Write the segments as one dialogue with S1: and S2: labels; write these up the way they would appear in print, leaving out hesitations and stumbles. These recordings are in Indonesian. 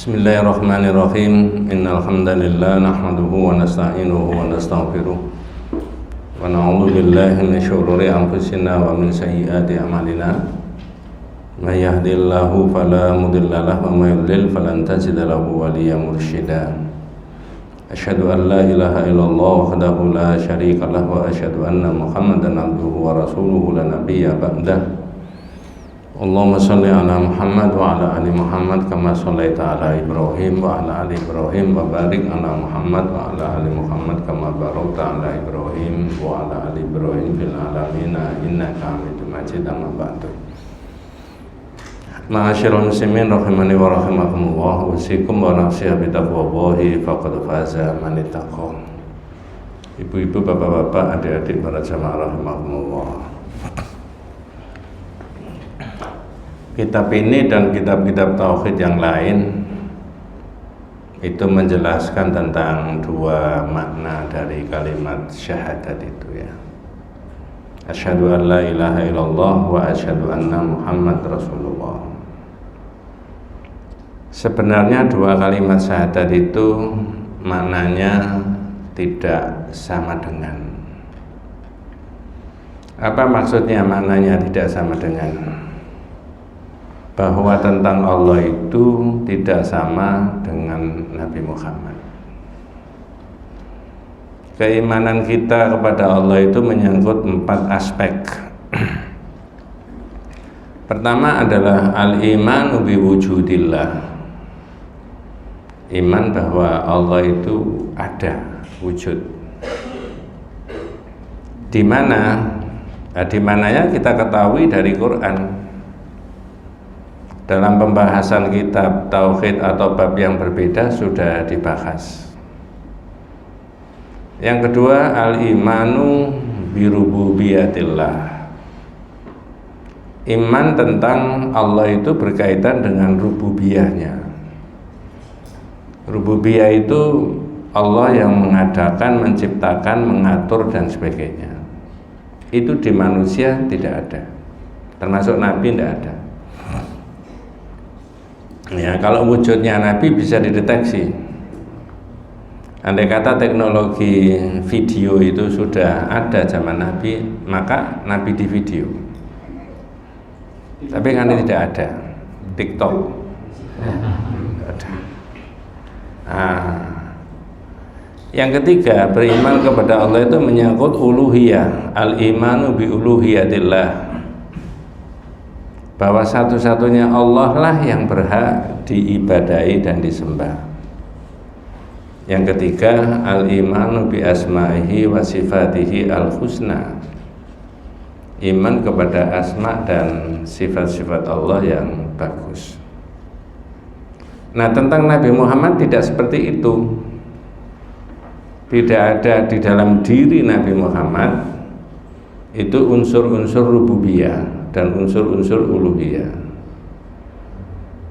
S1: Bismillahirrahmanirrahim. Innal hamdalillah nahmaduhu wa nasta'inuhu wa nastaghfiruh wa na'udzu billahi min syururi anfusina wa min sayyiati a'malina. May yahdihillahu fala mudilla lahu wa may yudlil falan tajida lahu waliyyan mursyida. Asyhadu an la ilaha illallah wahdahu la syarika lahu wa asyhadu anna Muhammadan abduhu wa rasuluhu la nabiyya ba'dah. Allahumma sholli ala Muhammad wa ala ali Muhammad kama shallaita ala Ibrahim wa ala ali Ibrahim wa barik ala Muhammad wa ala ali Muhammad kama barakta ala Ibrahim wa ala ali Ibrahim fil alamin innaka Hamidum Majid. Amma ba'du. Ma'asyiral muslimin rahimani wa rahimakumullah, usikum wa nafsiya bi taqwallahi faqad faza man ittaqa. Ibu-ibu, bapak-bapak, adik-adik para jamaah rahimakumullah. Kitab ini dan kitab-kitab tauhid yang lain itu menjelaskan tentang dua makna dari kalimat syahadat itu ya. Asyhadu an la ilaha illallah wa asyhadu anna Muhammad Rasulullah. Sebenarnya dua kalimat syahadat itu maknanya tidak sama dengan. Apa maksudnya maknanya tidak sama dengan? Bahwa tentang Allah itu tidak sama dengan Nabi Muhammad. Keimanan kita kepada Allah itu menyangkut 4 aspek. Pertama adalah al-imanu biwujudillah. Iman bahwa Allah itu ada, wujud. Di mana? Nah, di mananya kita ketahui dari Quran. Dalam pembahasan kitab tauhid atau bab yang berbeda sudah dibahas. Yang kedua, al-imanu birububiyatillah. Iman tentang Allah itu berkaitan dengan rububiyahnya. Rububiyah itu Allah yang mengadakan, menciptakan, mengatur dan sebagainya. Itu di manusia tidak ada. Termasuk Nabi tidak ada. Ya, kalau wujudnya Nabi bisa dideteksi. Andai kata teknologi video itu sudah ada zaman Nabi, maka Nabi di video. Tapi kan tidak ada. TikTok ada. Yang ketiga, beriman kepada Allah itu menyangkut uluhiyah. Al-imanu bi uluhiyatillah. Bahwa satu-satunya Allah lah yang berhak diibadahi dan disembah. Yang ketiga, al-imanu bi asma'ihi wa sifatihi al-husna. Iman kepada asma dan sifat-sifat Allah yang bagus. Nah, tentang Nabi Muhammad tidak seperti itu. Tidak ada di dalam diri Nabi Muhammad itu unsur-unsur rububiyah dan unsur-unsur uluhiyah.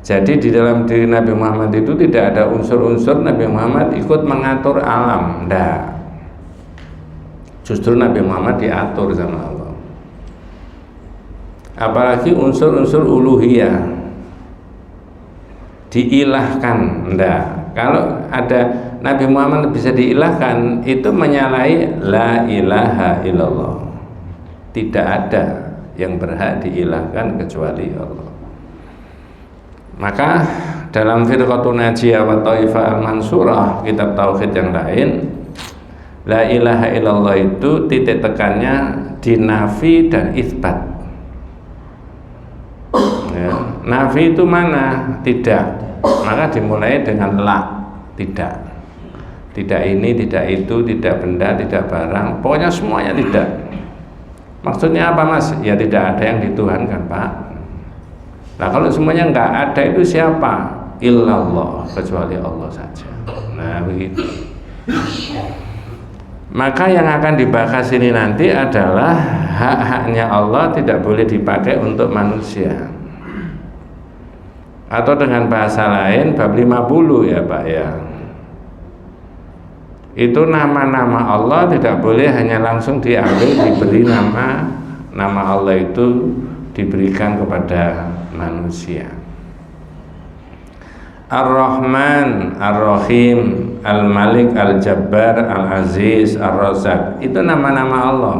S1: Jadi di dalam diri Nabi Muhammad itu tidak ada unsur-unsur Nabi Muhammad ikut mengatur alam, enggak. Justru Nabi Muhammad diatur sama Allah. Apalagi unsur-unsur uluhiyah diilahkan, enggak. Kalau ada Nabi Muhammad bisa diilahkan, itu menyalahi la ilaha illallah. Tidak ada yang berhak diilahkan kecuali Allah. Maka dalam Firqatun Najiyah wa Taifah Al-Mansurah, kitab tauhid yang lain, la ilaha illallah itu titik tekannya di nafi dan isbat. Ya, nafi itu mana? Tidak. Maka dimulai dengan la, tidak. Tidak ini, tidak itu, tidak benda, tidak barang, pokoknya semuanya tidak. Maksudnya apa, Mas? Ya tidak ada yang dituhankan, Pak. Nah, kalau semuanya enggak ada itu siapa? Illallah, kecuali Allah saja. Nah, begitu. Maka yang akan dibahas ini nanti adalah hak-haknya Allah tidak boleh dipakai untuk manusia. Atau dengan bahasa lain bab 50 ya, Pak ya. Itu nama-nama Allah tidak boleh hanya langsung diambil, diberi nama Allah itu diberikan kepada manusia. Ar-Rahman, Ar-Rahim, Al-Malik, Al-Jabbar, Al-Aziz, Ar-Razzaq. Itu nama-nama Allah.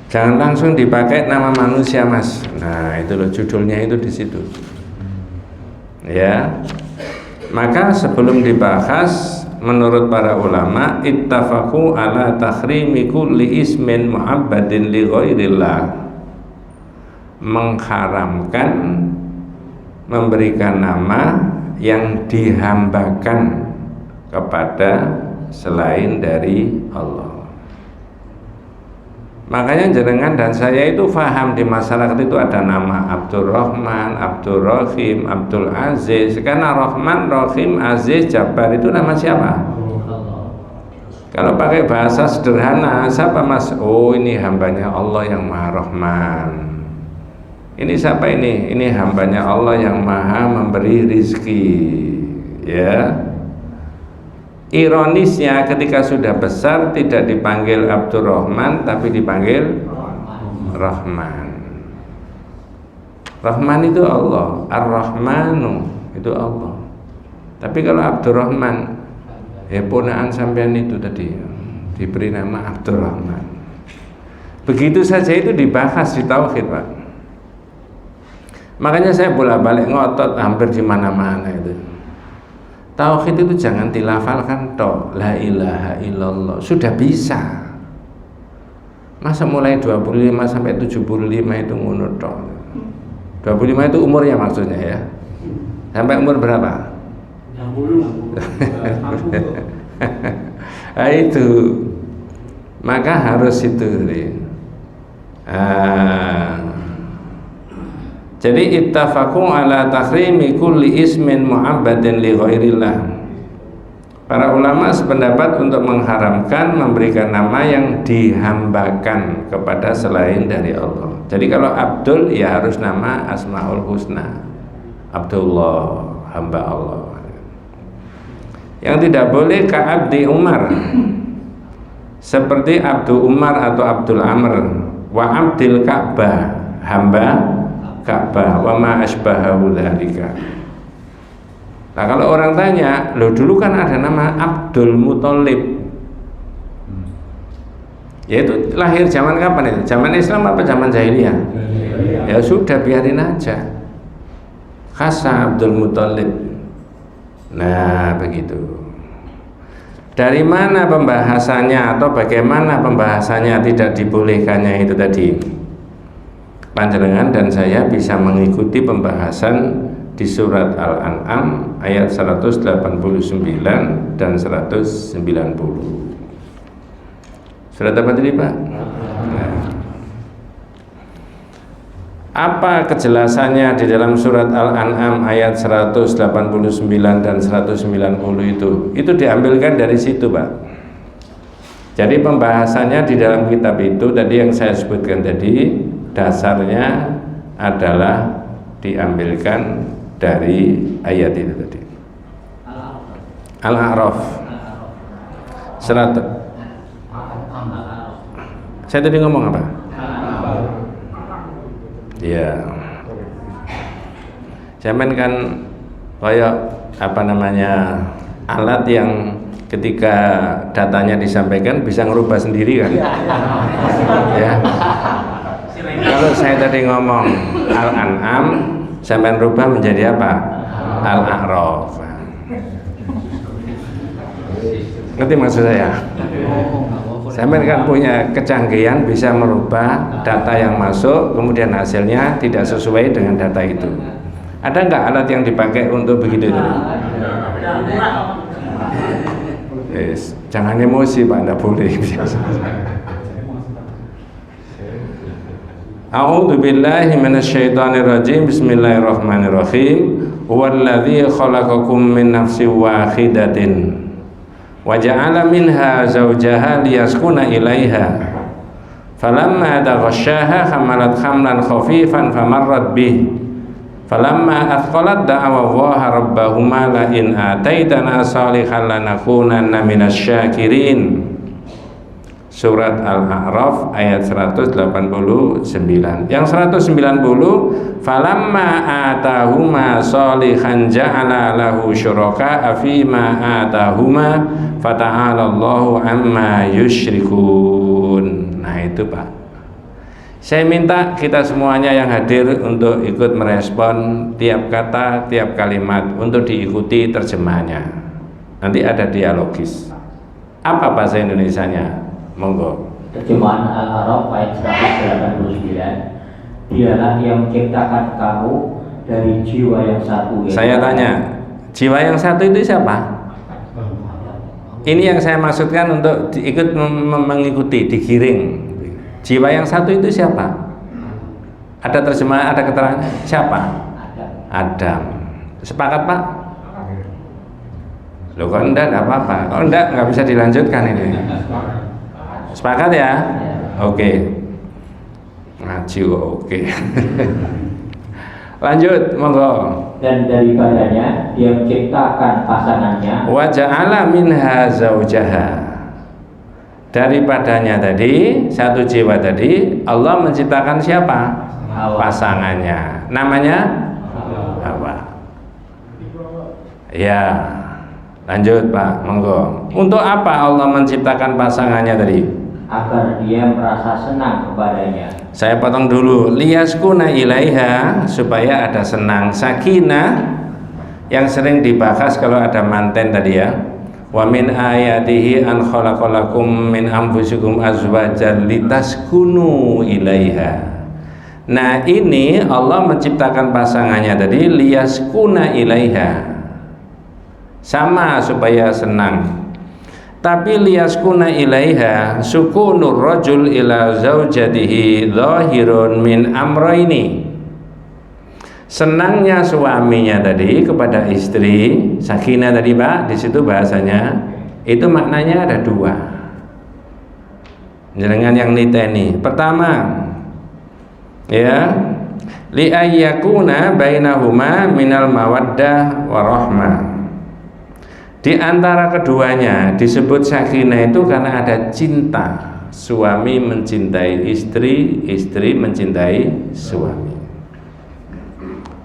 S1: Jangan langsung dipakai nama manusia, Mas. Nah, itu loh judulnya itu di situ. Ya. Maka sebelum dibahas, menurut para ulama, ittafaqu ala takhrimi kulli ismin mu'abbadin li ghairillah. Mengharamkan memberikan nama yang dihambakan kepada selain dari Allah. Makanya jenengan dan saya itu faham di masyarakat itu ada nama Abdul Rahman, Abdul Rahim, Abdul Aziz. Karena Rahman, Rahim, Aziz, Jabbar itu nama siapa? Kalau pakai bahasa sederhana, siapa Mas? Oh, ini hambanya Allah yang Maha Rahman. Ini siapa ini? Ini hambanya Allah yang Maha memberi rizki. Ya. Ironisnya ketika sudah besar tidak dipanggil Abdul Rahman tapi dipanggil Rahman. Rahman itu Allah, Ar-Rahmanu itu Allah. Tapi kalau Abdul Rahman, ya ponaan sampean itu tadi diberi nama Abdul Rahman. Begitu saja itu dibahas di tauhid, Pak. Makanya saya bolak-balik ngotot hampir di mana-mana itu. Tauhid itu jangan dilafalkan tok, la ilaha illallah. Sudah bisa. Masa mulai 25 sampai 75 itu ngono tok. 25 itu umurnya maksudnya ya. Sampai umur berapa? 60. Nah, itu. Maka harus itu. Jadi ittafaqu ala takhrimi kulli ismin mu'abbadin li ghairillah. Para ulama sependapat untuk mengharamkan memberikan nama yang dihambakan kepada selain dari Allah. Jadi kalau Abdul ya harus nama Asmaul Husna. Abdullah, hamba Allah. Yang tidak boleh ka'abdi Umar. Seperti Abdul Umar atau Abdul Amr, wa Abdil Ka'bah, hamba Ka'bah, wa ma asbahahu dzalika. Nah, kalau orang tanya, loh dulu kan ada nama Abdul Muthalib. Yaitu lahir zaman kapan itu? Zaman Islam apa zaman jahiliyah? Ya sudah, biarin aja. Khasa Abdul Muthalib. Nah, begitu. Dari mana pembahasannya atau bagaimana pembahasannya tidak dibolehkannya itu tadi? Panjenengan dan saya bisa mengikuti pembahasan di surat Al-An'am ayat 189 dan 190. Surat apa tadi, Pak? Nah. Apa kejelasannya di dalam surat Al-An'am ayat 189 dan 190 itu? Itu diambilkan dari situ, Pak. Jadi pembahasannya di dalam kitab itu tadi yang saya sebutkan tadi, dasarnya adalah diambilkan dari ayat itu tadi. Al-A'raf. Saya tadi ngomong apa? Ya. Zaman kan kayak apa namanya alat yang ketika datanya disampaikan bisa ngerubah sendiri kan? Ya. Kalau saya tadi ngomong Al-An'am, sampai rubah menjadi apa? Al-A'raf. Ngerti maksud saya? Sampai kan punya kecanggihan bisa merubah data yang masuk, kemudian hasilnya tidak sesuai dengan data itu. Ada nggak alat yang dipakai untuk begitu itu? Yes. Jangan emosi, Pak, nggak boleh. A'udzu billahi minasyaitonir rajim. Bismillahirrahmanirrahim. Huwallazi khalaqakum min nafsin wahidatin wa ja'ala minha zawjaha liyaskuna ilaiha. Falamma taghashaha hamalat hamlan khafifan famarrat bih. Falamma athqalat da'awa Allaha rabbahuma la in ataitana salihan lanakunanna minasy syakirin. Surat Al-A'raf ayat 189. Yang 190, falamma atahuma sholihan ja'ala lahu syuraka fima atahuma fata'alallahu amma yusyrikun. Nah itu Pak, saya minta kita semuanya yang hadir untuk ikut merespon tiap kata, tiap kalimat, untuk diikuti terjemahannya. Nanti ada dialogis. Apa bahasa Indonesianya? Monggo.
S2: Terjemahan Al-A'raf ayat 189. Dialah yang menciptakan kamu dari jiwa yang satu.
S1: Saya tanya, jiwa yang satu itu siapa? Ini yang saya maksudkan untuk ikut mengikuti, digiring. Jiwa yang satu itu siapa? Ada terjemahan, ada keterangan. Siapa? Adam. Sepakat Pak? Loh kok enggak apa-apa. Kalau enggak bisa dilanjutkan ini. Sepakat ya? Oke. Ngaji oke. Lanjut, monggo.
S2: Dan daripadanya dia menciptakan pasangannya.
S1: Wa ja'ala minha zaujaha. Daripadanya tadi, satu jiwa tadi, Allah menciptakan siapa?
S2: Hawa.
S1: Pasangannya. Namanya Hawa. Ya. Lanjut Pak, monggo. Untuk apa Allah menciptakan pasangannya tadi?
S2: Agar dia merasa senang kepadanya.
S1: Saya potong dulu. Liyaskuna ilaiha, supaya ada senang. Sakinah yang sering dibahas kalau ada manten tadi ya. Wa min ayatihi an khalaqalakum min anfusikum azwajan litaskunu ilaiha. Nah ini Allah menciptakan pasangannya tadi liyaskuna ilaiha, sama supaya senang. Tapi liyaskuna ilaiha sukunur rajul ila zaujatihi zahirun min amrayni. Senangnya suaminya tadi kepada istri, sakinah tadi Pak, di situ bahasanya itu maknanya ada dua. Jangan yang niteni. Pertama, ya, li ayyakuna bainahuma minal mawaddah warahmah. Di antara keduanya disebut sakinah itu karena ada cinta. Suami mencintai istri, istri mencintai suami.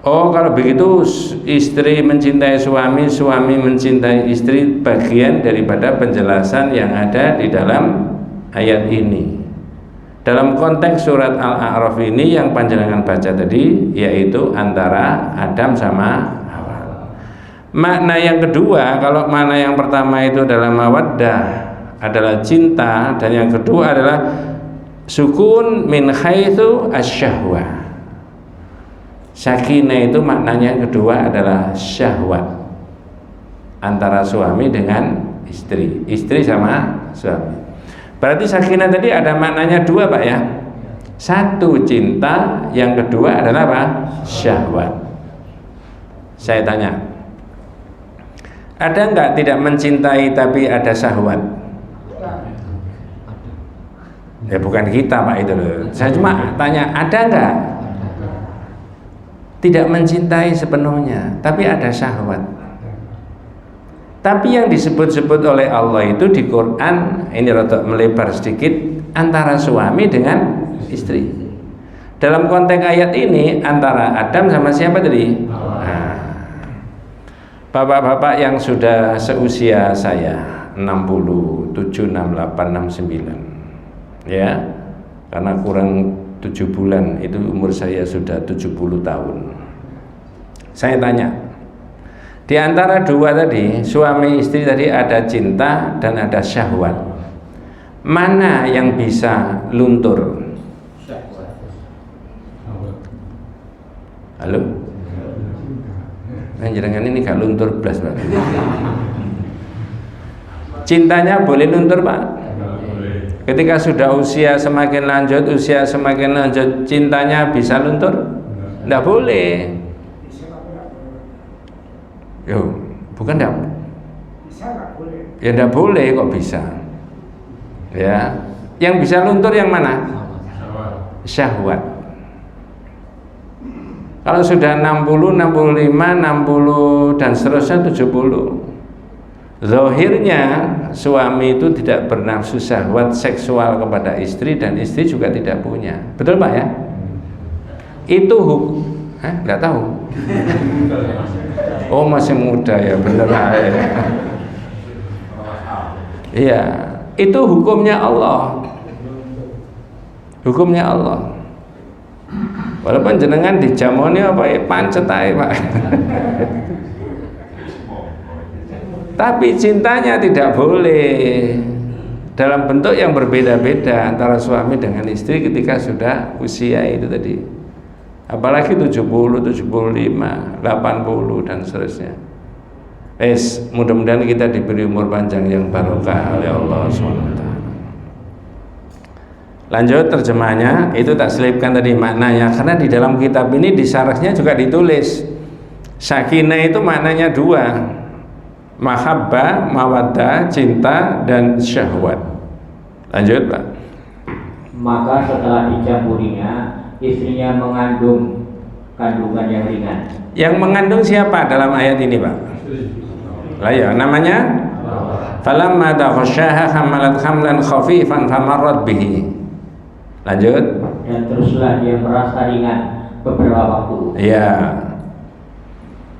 S1: Oh, kalau begitu istri mencintai suami, suami mencintai istri, bagian daripada penjelasan yang ada di dalam ayat ini. Dalam konteks surat Al-A'raf ini yang panjenengan baca tadi, yaitu antara Adam sama Hawa. Makna yang kedua, kalau makna yang pertama itu adalah mawaddah, adalah cinta, dan yang kedua adalah sukun min haitsu asyahwah. Sakinah itu maknanya yang kedua adalah syahwat antara suami dengan istri, istri sama suami. Berarti sakinah tadi ada maknanya dua Pak ya. Satu cinta, yang kedua adalah apa? Syahwat. Saya tanya, ada enggak tidak mencintai tapi ada syahwat? Ya bukan kita Pak itu loh. Saya cuma tanya, ada enggak? Tidak mencintai sepenuhnya, tapi ada syahwat. Tapi yang disebut-sebut oleh Allah itu di Quran, ini rada melebar sedikit, antara suami dengan istri. Dalam konteks ayat ini antara Adam sama siapa tadi? Nah, bapak-bapak yang sudah seusia saya, 67, 68, 69, ya, karena kurang 7 bulan itu umur saya sudah 70 tahun. Saya tanya, di antara dua tadi, suami istri tadi ada cinta dan ada syahwat. Mana yang bisa luntur? Halo? Jangan ini gak luntur blas Pak. Cintanya boleh luntur Pak? Ketika sudah usia semakin lanjut, cintanya bisa luntur? Tidak boleh. Yo, bukan tidak? Ya tidak boleh kok bisa. Ya, yang bisa luntur yang mana? Syahwat. Kalau sudah 60, 65, 60 dan seterusnya 70, Zahirnya suami itu tidak bernafsu syahwat seksual kepada istri dan istri juga tidak punya. Betul Pak ya? Itu nggak tahu. Oh masih muda ya, bener ya. Iya, itu hukumnya Allah. Hukumnya Allah. Walaupun jenengan dijamoni apa ya pancet ae, Pak. Tapi cintanya tidak boleh dalam bentuk yang berbeda-beda antara suami dengan istri ketika sudah usia itu tadi. Apalagi 70, 75, 80 dan seterusnya. Mudah-mudahan kita diberi umur panjang yang barokah oleh Allah SWT. Lanjut terjemahnya, itu tak selipkan tadi maknanya, karena di dalam kitab ini di syarahnya juga ditulis sakinah itu maknanya dua, mahabbah, mawaddah, cinta dan syahwat. Lanjut Pak.
S2: Maka setelah dicampurinya, istrinya mengandung kandungan yang ringan.
S1: Yang mengandung siapa dalam ayat ini Pak? Lah ya, namanya falamma taghasyaha hamalat hamlan khafifan famarrat bihi. Lanjut.
S2: Dan teruslah dia merasa ringan beberapa waktu.
S1: Iya.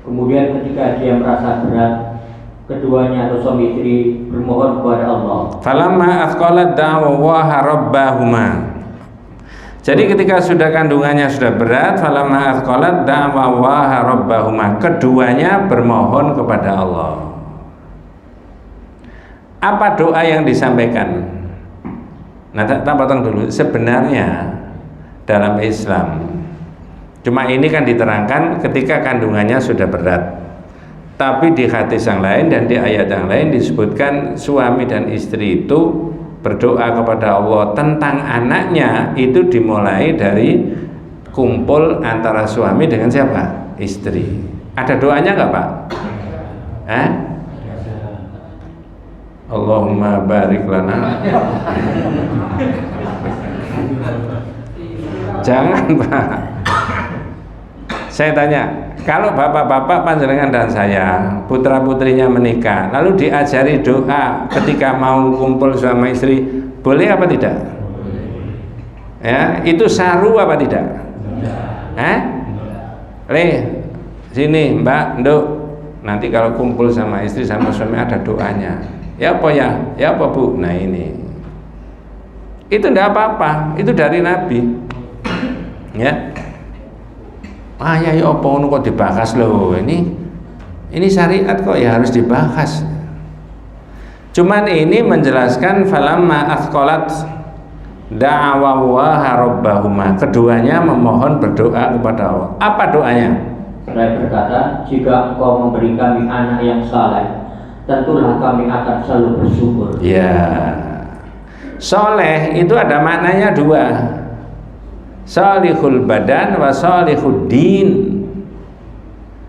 S2: Kemudian ketika dia merasa berat, keduanya atau suami istri bermohon kepada Allah.
S1: Falamma athqalat da'waha rabbahuma. Jadi ketika sudah kandungannya sudah berat, falamma athqalat da'waha rabbahuma. Keduanya bermohon kepada Allah. Apa doa yang disampaikan? Nah, tak potong dulu. Sebenarnya dalam Islam, cuma ini kan diterangkan ketika kandungannya sudah berat. Tapi di hadis yang lain dan di ayat yang lain disebutkan suami dan istri itu berdoa kepada Allah tentang anaknya itu dimulai dari kumpul antara suami dengan siapa? Istri. Ada doanya nggak Pak? Allahumma barik lana. Jangan Pak. Saya tanya, kalau bapak-bapak panjenengan dan saya putra-putrinya menikah, lalu diajari doa ketika mau kumpul sama istri, boleh apa tidak? Ya, itu saru apa tidak? Sini Mbak, Nduk, nanti kalau kumpul sama istri sama suami ada doanya. Ya apa ya? Ya apa Bu? Nah ini. Itu tidak apa-apa, itu dari Nabi. Ya. Ya apa ngono kok dibahas loh. Ini syariat kok ya harus dibahas. Cuman ini menjelaskan falamma athqalat da'awaha rabbahuma. Keduanya memohon berdoa kepada Allah. Apa doanya?
S2: Saya berkata, jika engkau memberi kami anak yang saleh, tentulah kami akan selalu bersyukur.
S1: Ya. Soleh itu ada maknanya dua. Salihul badan wa salihud din.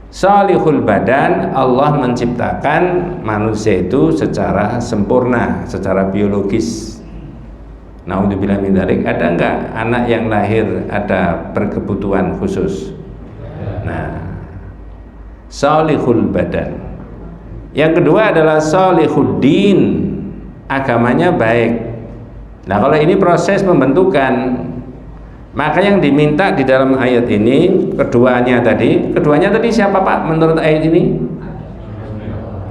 S1: Salihul badan, Allah menciptakan manusia itu secara sempurna, secara biologis. Naudzubillah min dzalik. Ada enggak anak yang lahir ada berkebutuhan khusus? Nah, salihul badan. Yang kedua adalah salihud din, agamanya baik. Nah, kalau ini proses pembentukan, maka yang diminta di dalam ayat ini keduanya tadi siapa Pak menurut ayat ini?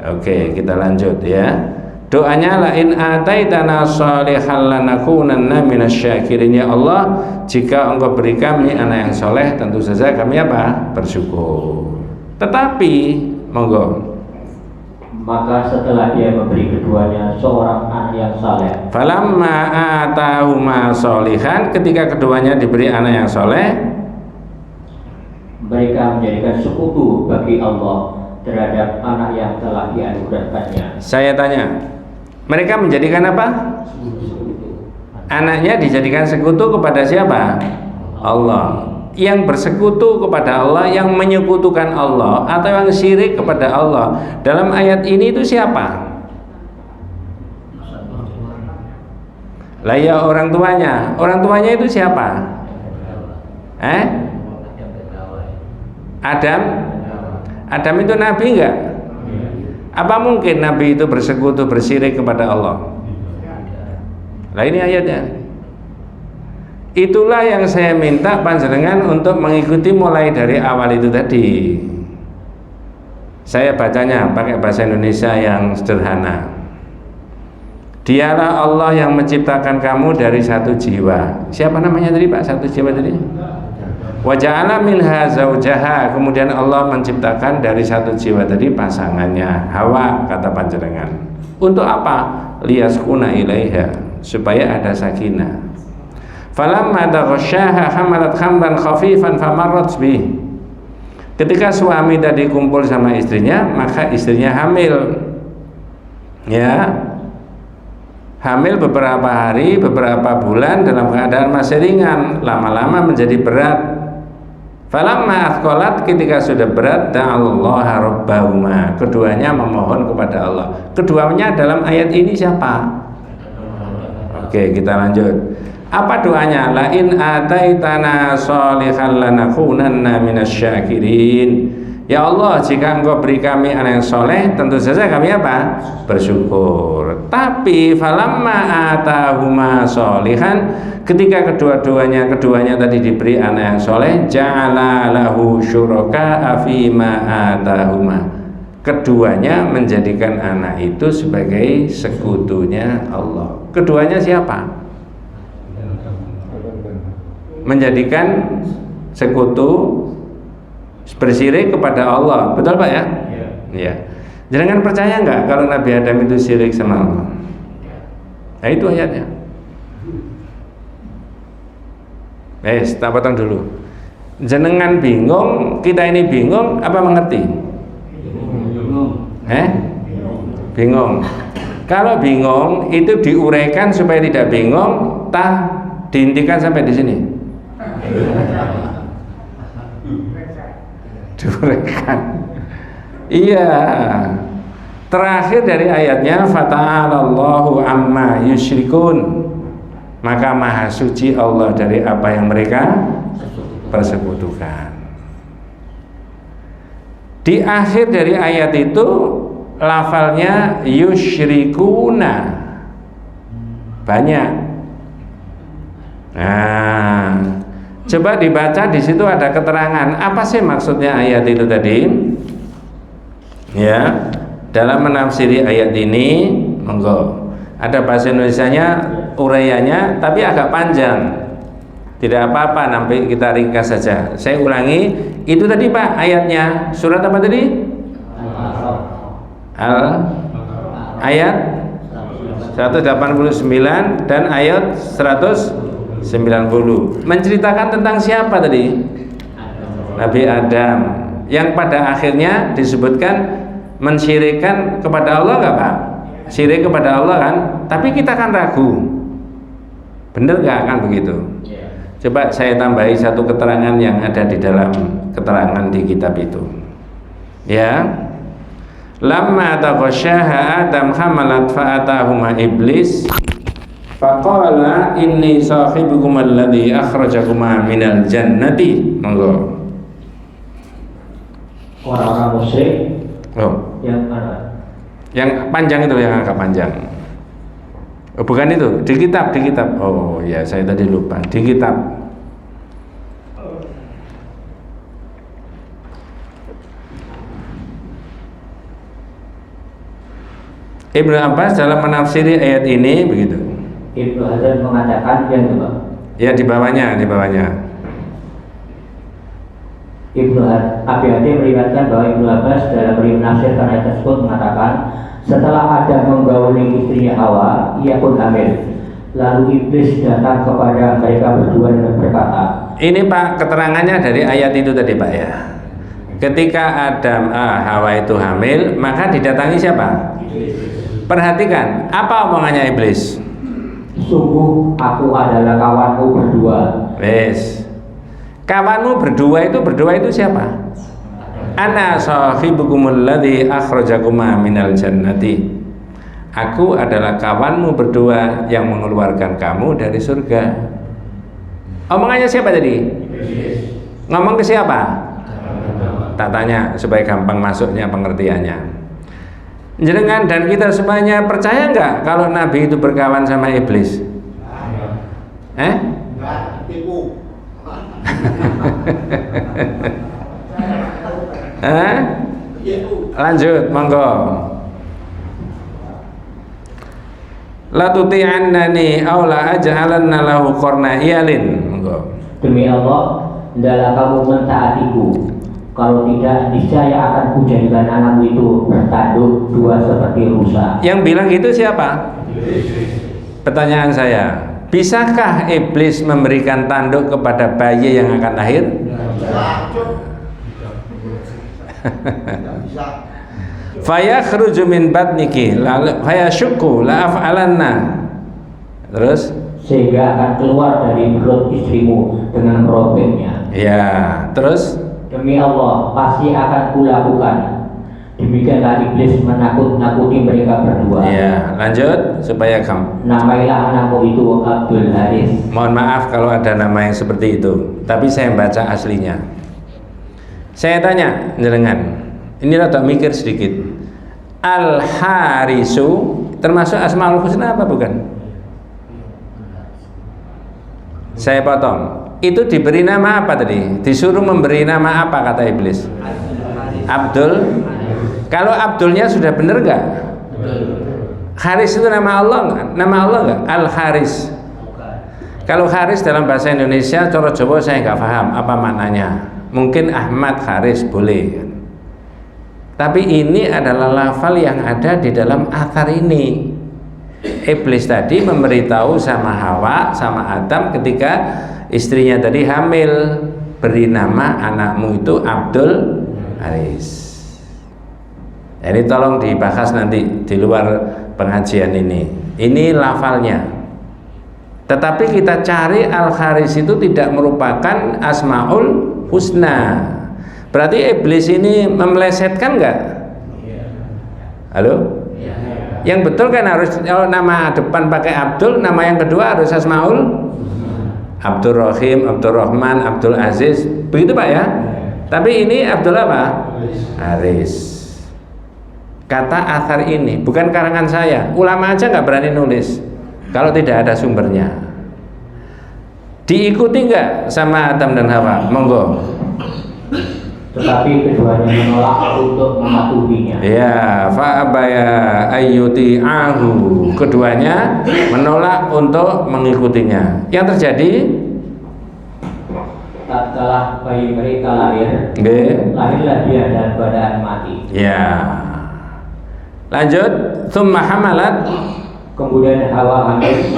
S1: Oke, kita lanjut ya. Doanya la in ataitana shalihan lanakunanna minasyakirin. Ya Allah, jika Engkau beri kami anak yang soleh, tentu saja kami apa? Bersyukur. Tetapi monggo.
S2: Maka setelah dia memberi keduanya seorang anak yang saleh,
S1: falamma atahuma sholihan, ketika keduanya diberi anak yang soleh,
S2: mereka menjadikan sekutu bagi Allah terhadap anak yang telah dianugerahkannya.
S1: Saya tanya, mereka menjadikan apa? Anaknya dijadikan sekutu kepada siapa? Allah. Yang bersekutu kepada Allah, yang menyekutukan Allah, atau yang syirik kepada Allah dalam ayat ini itu siapa? Lah ya orang tuanya. Orang tuanya itu siapa? Adam. Adam itu nabi enggak? Apa mungkin Nabi itu bersekutu bersyirik kepada Allah? Nah ini ayatnya. Itulah yang saya minta panjenengan untuk mengikuti mulai dari awal itu tadi. Saya bacanya pakai bahasa Indonesia yang sederhana. Dialah Allah yang menciptakan kamu dari satu jiwa. Siapa namanya tadi Pak? Satu jiwa tadi? Wa ja'ala minha zaujaha. Kemudian Allah menciptakan dari satu jiwa tadi pasangannya, Hawa, kata panjenengan. Untuk apa? Liyaskuna ilaiha, supaya ada sakinah. Falamma taghasyaha hamalat hamlan khafifan famarrat bih. Ketika suami tadi kumpul sama istrinya, maka istrinya hamil. Ya. Hamil beberapa hari, beberapa bulan dalam keadaan masih ringan, lama-lama menjadi berat. Falamma athqalat, ketika sudah berat, da'allaha rabbahuma, keduanya memohon kepada Allah. Keduanya dalam ayat ini siapa? Oke, kita lanjut. Apa doanya? La in ataitana sholihan lanakunanna minasyakirin. Ya Allah, jika Engkau beri kami anak yang soleh, tentu saja kami apa? Bersyukur. Tapi falamma atahuma sholihan, ketika keduanya tadi diberi anak yang soleh, ja'ala lahu syuraka fima atahuma. Keduanya menjadikan anak itu sebagai sekutunya Allah. Keduanya siapa? Menjadikan sekutu, bersyirik kepada Allah. Betul Pak ya? Iya. Jangan percaya nggak kalau Nabi Adam itu syirik sama Allah? Nah itu ayatnya. Tak potong dulu. Jenengan bingung, kita ini bingung apa mengerti? Bingung. Kalau bingung itu diuraikan supaya tidak bingung, dihentikan sampai di sini. Diuraikan. Iya. Terakhir dari ayatnya fata'alallahu amma yusyrikun. Maka maha suci Allah dari apa yang mereka persekutukan. Di akhir dari ayat itu lafalnya yusyrikuna. Banyak. Nah, coba dibaca, di situ ada keterangan apa sih maksudnya ayat itu tadi. Ya, dalam menafsiri ayat ini, monggo. Ada bahasa Indonesianya, uraiannya, tapi agak panjang. Tidak apa-apa, nanti kita ringkas saja. Saya ulangi, itu tadi Pak ayatnya. Surat apa tadi? Ayat 189 dan ayat 190. Menceritakan tentang siapa tadi? Nabi Adam. Yang pada akhirnya disebutkan mensyirikkan kepada Allah nggak Pak? Syirik kepada Allah kan? Tapi kita kan ragu. Bener nggak kan begitu? Coba saya tambahi satu keterangan yang ada di dalam keterangan di kitab itu. Ya. Lamma taghasyaha Adam hamalat fa'atahuma iblis faqala inni sahibukum alladhi akhrajakuma minal jannati. Monggo.
S2: Orang-orang musyrik yang mana?
S1: Yang panjang itu, yang agak panjang. Oh, bukan itu, di kitab. Oh ya, saya tadi lupa. Di kitab. Ibnu Abbas dalam menafsiri ayat ini begitu.
S2: Ibnu Hazm mengatakan yang kedua. Ya,
S1: di bawahnya.
S2: Ibnu Abi Hatim meriwayatkan bahwa Ibnu Abbas dalam menafsirkan ayat tersebut mengatakan, setelah Adam menggauli istrinya Hawa, ia pun hamil. Lalu iblis datang kepada mereka berdua dan berkata. Ini Pak, keterangannya dari ayat itu tadi Pak ya. Ketika Adam Hawa itu hamil, maka didatangi siapa? Perhatikan, apa omongannya iblis? Sungguh aku adalah kawanmu berdua. Wes. Kawanmu berdua itu siapa? Ana sahibukumul ladzi akhrajakuma minal jannati. Aku adalah kawanmu berdua yang mengeluarkan kamu dari surga. Omongannya siapa tadi? Ngomong ke siapa? Tak tanya supaya gampang masuknya pengertiannya.
S1: Jenengan dan kita semuanya percaya nggak kalau Nabi itu berkawan sama iblis?
S3: Tipu.
S1: Lanjut, monggo. La tuti'annani aw la aj'alanna lahu qarna iyalin. Monggo.
S2: Demi Allah, hendaklah kamu mentaatiku. Kalau tidak, niscaya akan kujadikan anakmu itu bertanduk dua seperti rusa.
S1: Yang bilang gitu siapa? Pertanyaan saya, bisakah iblis memberikan tanduk kepada bayi yang akan lahir? Faya khruju min batniki faya syukku la af'alanna. Terus
S2: Sehingga akan keluar dari perut istrimu dengan merobeknya.
S1: ya, terus
S2: Demi Allah, pasti akan kulakukan. Demikianlah iblis menakut-nakuti mereka berdua.
S1: ya, lanjut supaya kamu.
S2: Namailah anakmu itu Abdul Haris.
S1: Mohon maaf kalau ada nama yang seperti itu, tapi saya baca aslinya. Saya tanya jenengan, ini rada mikir sedikit. Al-Harisu termasuk Asmaul Husna apa bukan? Saya potong. Itu diberi nama apa tadi? Disuruh memberi nama apa kata iblis? Abdul. Kalau Abdulnya sudah benar nggak? Haris itu nama Allah nggak? Nama Allah nggak? Al-Haris. Kalau Haris dalam bahasa Indonesia, coro Jawa saya nggak paham apa maknanya. Mungkin Ahmad Haris boleh. Tapi ini adalah lafal yang ada di dalam athar ini. Iblis tadi memberitahu sama Hawa, sama Adam ketika istrinya tadi hamil, beri nama anakmu itu Abdul Haris. Ini tolong dibahas nanti di luar pengajian ini. Ini lafalnya. Tetapi kita cari Al-Haris itu tidak merupakan Asmaul Husna. Berarti iblis ini memelesetkan enggak? Halo? Yang betul kan harus nama depan pakai Abdul, nama yang kedua harus Asmaul Abdul Rahim, Abdul Rahman, Abdul Aziz. Begitu Pak ya? Tapi ini Abdul apa? Haris. Kata athar ini bukan karangan saya. Ulama aja nggak berani nulis kalau tidak ada sumbernya. Diikuti nggak sama Adam dan Hawa? Monggo.
S2: Tetapi keduanya menolak untuk mematuhinya.
S1: Ya, fa'abaya ayyuti'ahu. Keduanya menolak untuk mengikutinya. Yang terjadi
S2: tatkala bayi mereka lahir, lahirlah dia dalam keadaan mati.
S1: Ya. Lanjut, tsumma hamalat.
S2: Kemudian Hawa hamil.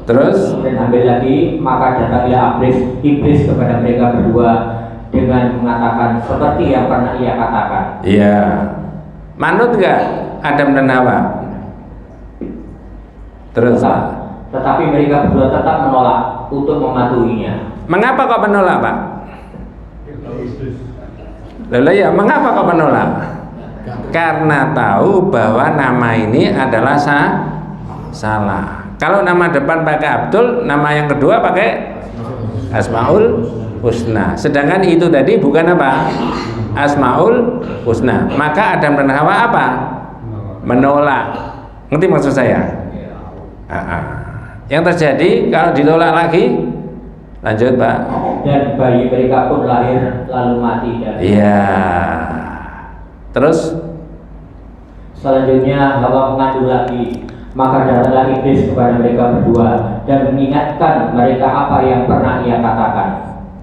S1: Terus
S2: Dan hamil lagi, maka datanglah iblis kepada mereka berdua dengan mengatakan seperti yang pernah ia katakan.
S1: Iya. Manut nggak Adam dan Hawa? Terus
S2: tetapi mereka berdua tetap menolak untuk mematuhinya.
S1: Mengapa kok menolak, Pak? Lalu ya, mengapa kok menolak? Karena tahu bahwa nama ini adalah salah. Kalau nama depan pakai Abdul, nama yang kedua pakai Asmaul Husna. Sedangkan itu tadi bukan apa? Asmaul Husna. Maka Adam dan Hawa apa? Menolak. Ngerti maksud saya? Yang terjadi kalau ditolak lagi, lanjut Pak.
S2: Dan bayi mereka pun lahir lalu mati.
S1: Iya. Terus
S2: selanjutnya Hawa mengandung lagi. Maka datanglah iblis kepada mereka berdua dan mengingatkan mereka apa yang pernah ia katakan.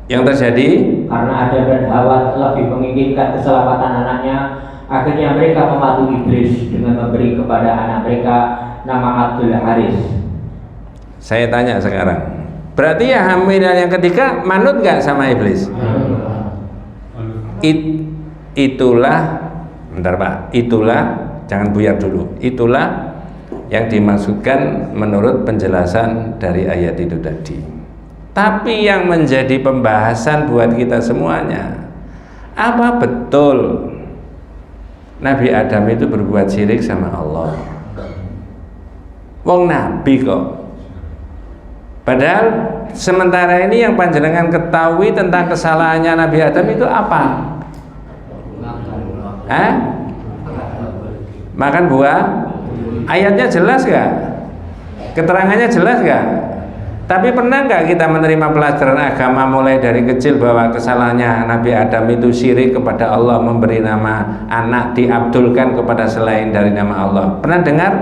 S1: Yang terjadi
S2: karena Adam dan Hawa lebih menginginkan keselamatan anaknya, akhirnya mereka mematuhi iblis dengan memberi kepada anak mereka nama Abdul Haris.
S1: Saya tanya sekarang, berarti ya hamil yang ketiga manut nggak sama iblis? Itulah, bentar Pak, itulah, jangan buyar dulu. Itulah yang dimaksudkan menurut penjelasan dari ayat itu tadi. Tapi yang menjadi pembahasan buat kita semuanya, apa betul Nabi Adam itu berbuat syirik sama Allah? Wong Nabi kok. Padahal sementara ini yang panjenengan ketahui tentang kesalahannya Nabi Adam itu apa? makan buah. Ayatnya jelas gak? Keterangannya jelas gak? Tapi pernah nggak kita menerima pelajaran agama mulai dari kecil bahwa kesalahannya Nabi Adam itu syirik kepada Allah, memberi nama anak diabdulkan kepada selain dari nama Allah? Pernah dengar?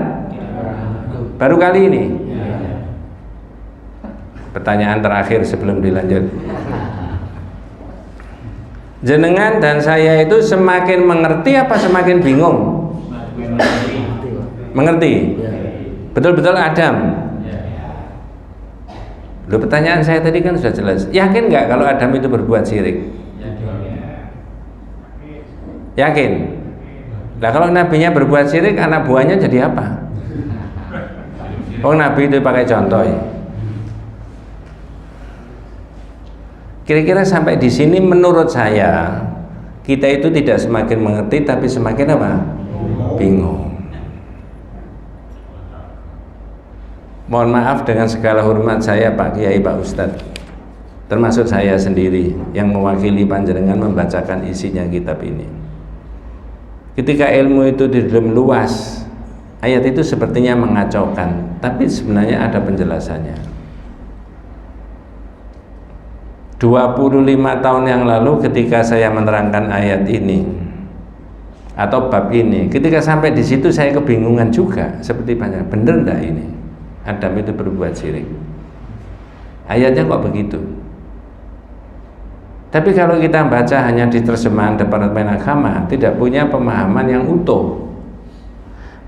S1: Baru kali ini. Pertanyaan terakhir sebelum dilanjut. Jenengan dan saya itu semakin mengerti apa semakin bingung? Mengerti? Betul-betul Adam. Loh, pertanyaan saya tadi kan sudah jelas. Yakin nggak kalau Adam itu berbuat syirik? Yakin? Nah, kalau nabinya berbuat syirik, anak buahnya jadi apa? Oh, nabi itu pakai contoh ya. Kira-kira sampai di sini menurut saya kita itu tidak semakin mengerti tapi semakin apa? Bingung. Mohon maaf dengan segala hormat saya Pak Kiai, Pak Ustadz, termasuk saya sendiri yang mewakili panjenengan membacakan isinya kitab ini. Ketika ilmu itu di dalam luas, ayat itu sepertinya mengacaukan, tapi sebenarnya ada penjelasannya. 25 tahun yang lalu ketika saya menerangkan ayat ini atau bab ini, ketika sampai di situ saya kebingungan juga, seperti banyak, bener enggak ini? Adam itu berbuat syirik. Ayatnya kok begitu? Tapi kalau kita baca hanya di terjemahan Departemen Agama, tidak punya pemahaman yang utuh.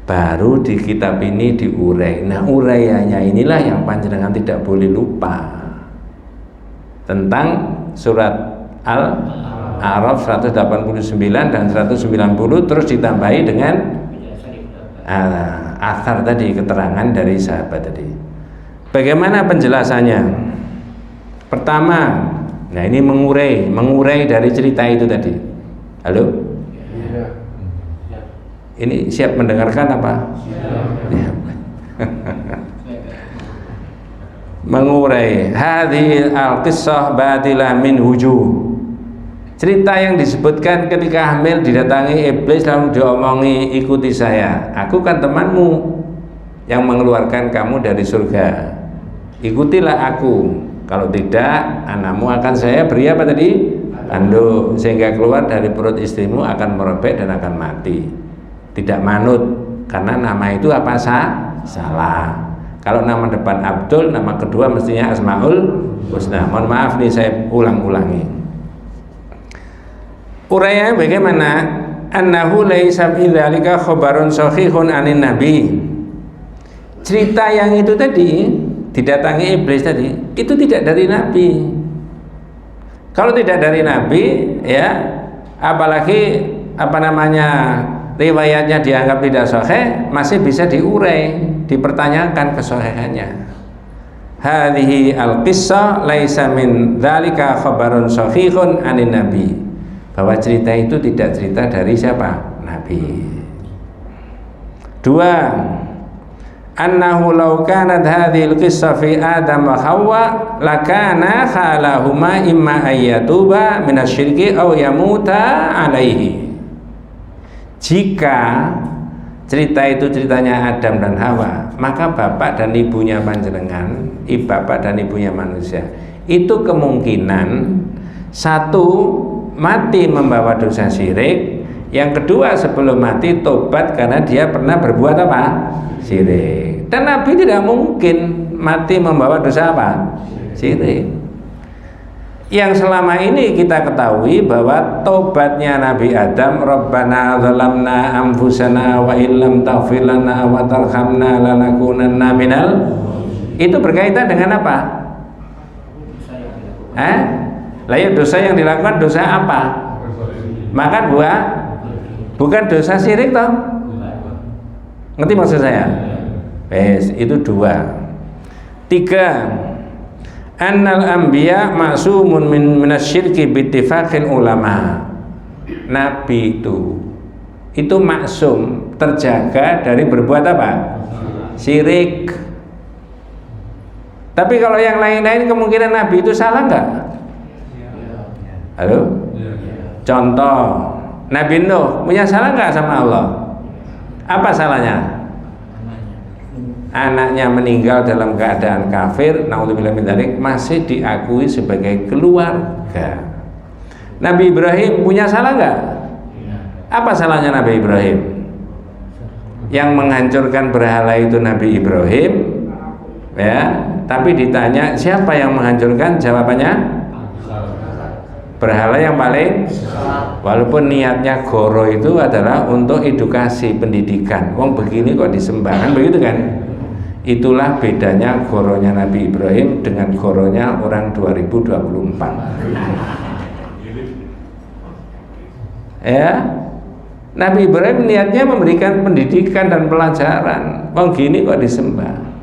S1: Baru di kitab ini diurai. Nah, uraiannya inilah yang panjenengan tidak boleh lupa. Tentang surat Al-A'raf 189 dan 190 terus ditambahi dengan asar tadi, keterangan dari sahabat tadi. Bagaimana penjelasannya? Pertama, nah ini mengurai dari cerita itu tadi. Halo? Ini siap mendengarkan apa? Ya. Mengurai hadhil al-qissah batilah min wujuh. Cerita yang disebutkan ketika hamil didatangi iblis lalu diomongi ikuti saya. Aku kan temanmu yang mengeluarkan kamu dari surga. Ikutilah aku. Kalau tidak, anakmu akan saya beri apa tadi? Anduk, sehingga keluar dari perut istrimu akan merobek dan akan mati. Tidak manut karena nama itu apa salah. Kalau nama depan Abdul, nama kedua mestinya Asmaul Husna. Mohon maaf nih saya ulang-ulangi. Uraian bagaimana? Annahu laisa fi dzalika khabarun sahihun anin nabi. Cerita yang itu tadi didatangi iblis tadi itu tidak dari nabi. Kalau tidak dari nabi, ya apalagi riwayatnya dianggap tidak sahih, masih bisa diurai, dipertanyakan kesahihannya. Hadhihi al-qissah laisa min dzalika khabarun sahihun anin nabi. Bahwa cerita itu tidak cerita dari siapa? Nabi. Dua, annahu law kanat hadhil qissah fi Adam wa Hawa lakana khalahuma imma ayyatuba minasyirki aw yamuta alaihi. Jika cerita itu ceritanya Adam dan Hawa, maka bapak dan ibunya panjenengan, bapak dan ibunya manusia, itu kemungkinan satu mati membawa dosa syirik, yang kedua sebelum mati tobat karena dia pernah berbuat apa? Syirik. Dan Nabi tidak mungkin mati membawa dosa apa? Syirik. Yang selama ini kita ketahui bahwa tobatnya Nabi Adam, Rabbana zalamna anfusana wa illam taghfir lana wa tarhamna lanakunanna minal, itu berkaitan dengan apa? Lalu dosa yang dilakukan dosa apa? Makan buah? Bukan dosa syirik toh? Ngerti maksud saya? Itu dua. Tiga, annal anbiya ma'sumun minasyirki bittifaqil ulama. Nabi itu maksum, terjaga dari berbuat apa? Syirik. Tapi kalau yang lain-lain kemungkinan Nabi itu salah enggak? Halo? Contoh, Nabi Nuh punya salah enggak sama Allah? Apa salahnya? Anaknya meninggal dalam keadaan kafir, naudzubillah min dzalik, masih diakui sebagai keluarga. Nabi Ibrahim punya salah nggak? Apa salahnya Nabi Ibrahim? Yang menghancurkan berhala itu Nabi Ibrahim, ya. Tapi ditanya siapa yang menghancurkan, jawabannya berhala yang paling. Walaupun niatnya goro itu adalah untuk edukasi pendidikan. Wong begini kok disembah, kan begitu kan? Itulah bedanya goronya Nabi Ibrahim dengan goronya orang 2024. Ya, Nabi Ibrahim niatnya memberikan pendidikan dan pelajaran. Wong gini kok disembah.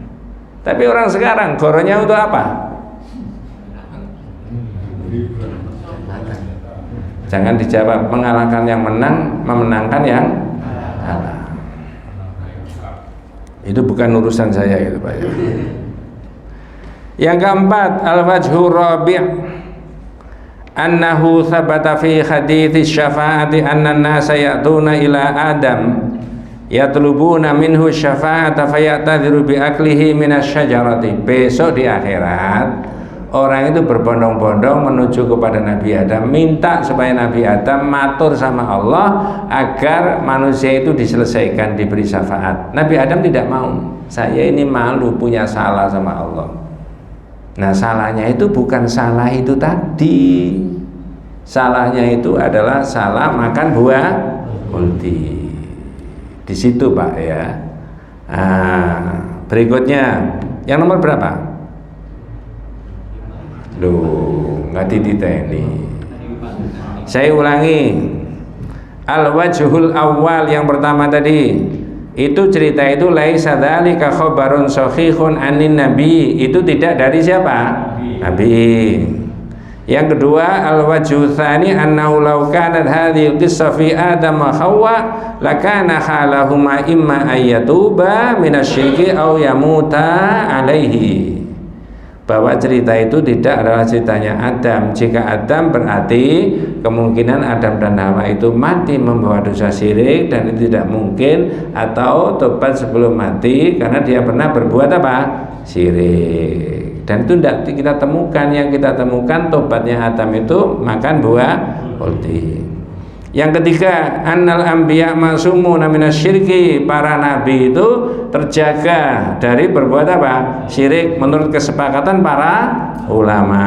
S1: Tapi orang sekarang goronya untuk apa? Jangan dijawab mengalahkan yang menang, memenangkan yang kalah. Itu bukan urusan saya itu, Pak. Yang keempat, al-wajhu rabi' annahu thabata fi hadits syafa'ati anna an-nasa ya'tuna ila Adam yatlubuna minhu syafa'ata fayatadhiru bi aklihi minasyajarati. Besok di akhirat orang itu berbondong-bondong menuju kepada Nabi Adam, minta supaya Nabi Adam matur sama Allah agar manusia itu diselesaikan, diberi syafaat. Nabi Adam tidak mau. Saya ini malu punya salah sama Allah. Nah, salahnya itu bukan salah itu tadi. Salahnya itu adalah salah makan buah ulti. Di situ, Pak, ya. Nah, berikutnya yang nomor berapa? Loh, nggak dititeni. Saya ulangi. Al-wajhul awal yang pertama tadi, itu cerita itu laisa dzalika khabarun sahihun anin nabi. Itu tidak dari siapa? Nabi. Yang kedua, al-wajhu tsani annahu law kanat hadhihi qissah fi Adam wa Hawa lakana halahuma imma ayyatuba minasyirki aw yamuta alaihi. Bahwa cerita itu tidak adalah ceritanya Adam. Jika Adam berarti kemungkinan Adam dan Hawa itu mati membawa dosa syirik, dan itu tidak mungkin, atau tobat sebelum mati karena dia pernah berbuat apa? Syirik. Dan itu tidak kita temukan. Yang kita temukan tobatnya Adam itu makan buah ulti. Yang ketiga, annal anbiya masumuna minasyirki, para nabi itu terjaga dari berbuat apa? Syirik menurut kesepakatan para ulama.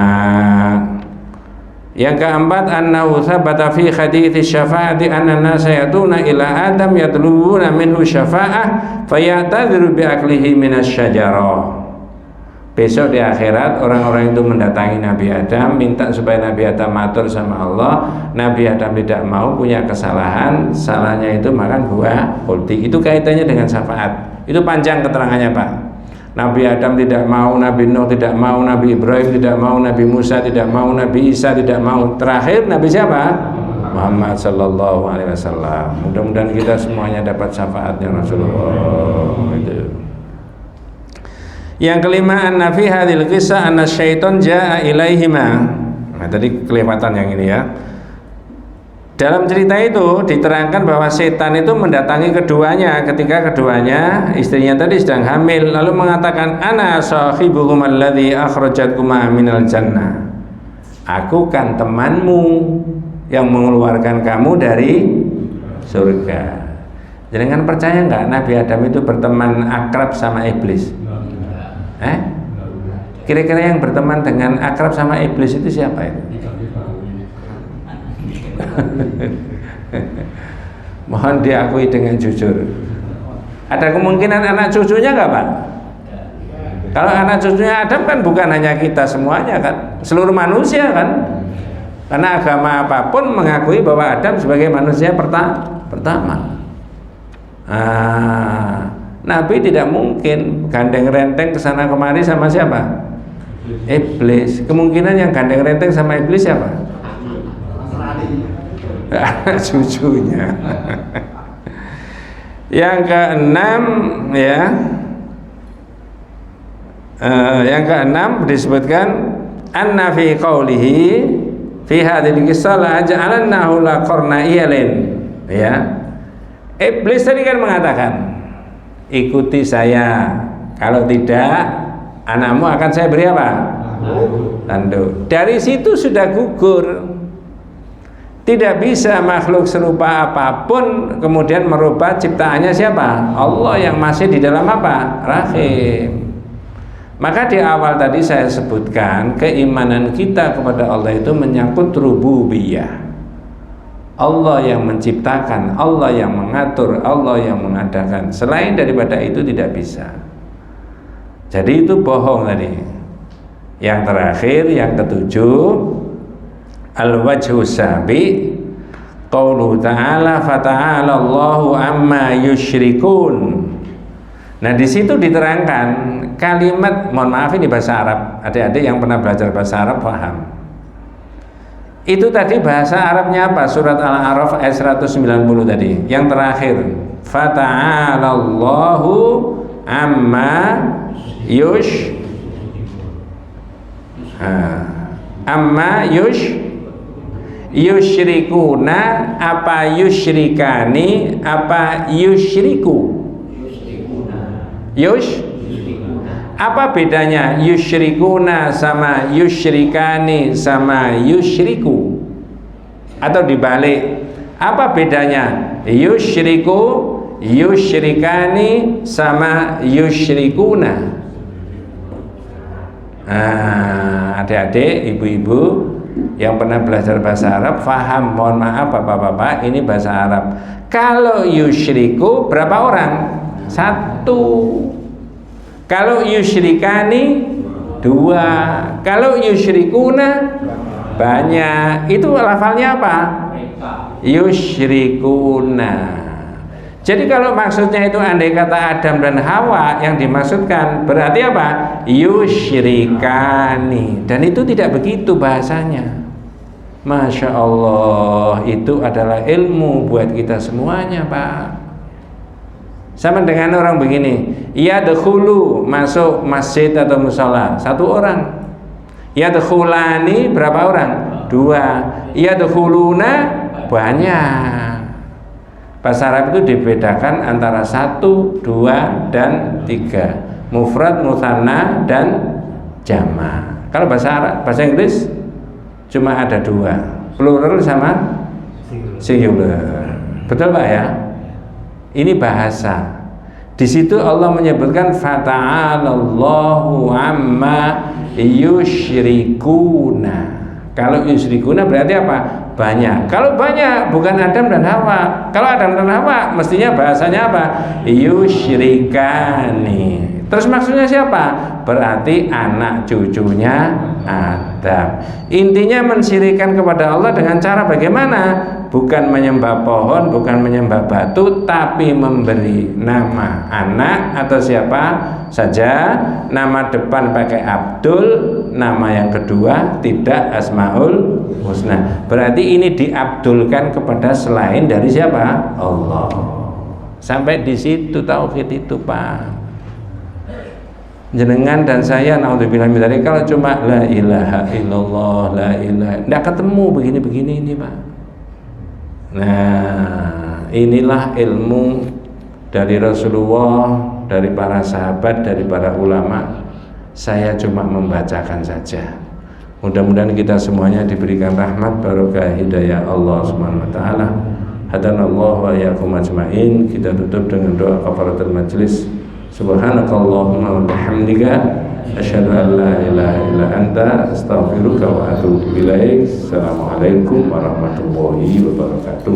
S1: Yang keempat, annahu thabata fi hadits syafa'ati anna an-nasa yatuna ila Adam yatlubuna minhu syafa'ah fayatadhiru bi aklihi minasyajarah. Besok di akhirat orang-orang itu mendatangi Nabi Adam, minta supaya Nabi Adam matur sama Allah. Nabi Adam tidak mau, punya kesalahan, salahnya itu makan buah ulti. Itu kaitannya dengan syafaat. Itu panjang keterangannya, Pak. Nabi Adam tidak mau, Nabi Nuh tidak mau, Nabi Ibrahim tidak mau, Nabi Musa tidak mau, Nabi Isa tidak mau. Terakhir Nabi siapa? Muhammad sallallahu alaihi wasallam. Mudah-mudahan kita semuanya dapat syafaatnya Rasulullah. Itu. Yang kelima, anna fi hadhil qissah anna syaitan jaa ilaihima. Nah, tadi kelewatan yang ini ya. Dalam cerita itu diterangkan bahwa setan itu mendatangi keduanya ketika keduanya, istrinya tadi sedang hamil, lalu mengatakan, ana sahibukum alladzi akhrajatkum minal jannah. Aku kan temanmu yang mengeluarkan kamu dari surga. Jangan percaya nggak Nabi Adam itu berteman akrab sama iblis? Kira-kira yang berteman dengan akrab sama iblis itu siapa itu? Mohon diakui dengan jujur. Ada kemungkinan anak cucunya nggak, Pak? Kalau anak cucunya Adam kan bukan hanya kita semuanya kan, seluruh manusia kan. Karena agama apapun mengakui bahwa Adam sebagai manusia pertama. Nabi tidak mungkin gandeng renteng kesana kemari sama siapa? Iblis. Kemungkinan yang gandeng renteng sama iblis siapa? Cucunya. Yang keenam ya. Yang keenam disebutkan anna fi qaulihi fi hadhihi qissah la ja'alannahu la qarna iyalin, ya. Iblis tadi kan mengatakan, ikuti saya, kalau tidak anakmu akan saya beri apa? Tanduk. Dari situ sudah gugur. Tidak bisa makhluk serupa apapun kemudian merubah ciptaannya siapa? Allah yang masih di dalam apa? Rahim. Maka di awal tadi saya sebutkan, keimanan kita kepada Allah itu menyangkut rububiyah. Allah yang menciptakan, Allah yang mengatur, Allah yang mengadakan. Selain daripada itu tidak bisa. Jadi itu bohong tadi. Yang terakhir, yang ketujuh, al-wajhu sabi, qauluhu ta'ala fata'ala Allahu amma yusyrikun. Nah di situ diterangkan kalimat, mohon maaf ini bahasa Arab, adik-adik yang pernah belajar bahasa Arab paham. Itu tadi bahasa Arabnya apa? Surat Al-A'raf ayat 190 tadi. Yang terakhir, fata'ala Allahu amma yusyrikuna, apa yusyrikani, apa yusyriku? Apa bedanya yusyrikuna sama yusyrikani sama yusyriku? Atau dibalik, apa bedanya yusyriku, yusyrikani sama yusyrikuna? Adik-adik, ibu-ibu yang pernah belajar bahasa Arab faham, mohon maaf bapak-bapak, ini bahasa Arab. Kalau yusyriku berapa orang? 1. Kalau yusyrikani 2. Kalau yusyrikuna banyak. Itu lafalnya apa? Yusyrikuna. Jadi kalau maksudnya itu andai kata Adam dan Hawa, yang dimaksudkan berarti apa? Yusyrikani. Dan itu tidak begitu bahasanya. Masya Allah, itu adalah ilmu buat kita semuanya, Pak. Sama dengan orang begini, yadkhulu, masuk masjid atau mushola 1 orang. Yadkhulani berapa orang? 2. Yadkhuluna banyak. Bahasa Arab itu dibedakan antara 1, 2, dan 3. Mufrad, mutsanna, dan jama'. Kalau bahasa Inggris cuma ada 2, plural sama singular. Betul Pak ya? Ini bahasa. Di situ Allah menyebutkan fata'alallahu amma yusyrikuna. Kalau yusyrikuna berarti apa? Banyak. Kalau banyak bukan Adam dan Hawa. Kalau Adam dan Hawa mestinya bahasanya apa? Yusyrikani. Terus maksudnya siapa? Berarti anak cucunya Adam. Intinya mensyirikan kepada Allah dengan cara bagaimana? Bukan menyembah pohon, bukan menyembah batu, tapi memberi nama anak atau siapa saja. Nama depan pakai Abdul, nama yang kedua tidak Asmaul Husna. Berarti ini diabdulkan kepada selain dari siapa? Allah. Sampai di situ tauhid itu, Pak. Jenengan dan saya naudzubillah min dzalik, kalau cuma la ilaha illallah, la ilaha, enggak ketemu begini-begini ini, Pak. Nah, inilah ilmu dari Rasulullah, dari para sahabat, dari para ulama. Saya cuma membacakan saja. Mudah-mudahan kita semuanya diberikan rahmat, barokah, hidayah Allah Subhanahu wa taala. Hadanallahu wa iyyakum ajmain. Kita tutup dengan doa kafaratul majlis. Subhanakallahumma wa bihamdika asyhadu an la ilaha illa anta astaghfiruka wa atubu ilaik. Assalamualaikum warahmatullahi wabarakatuh.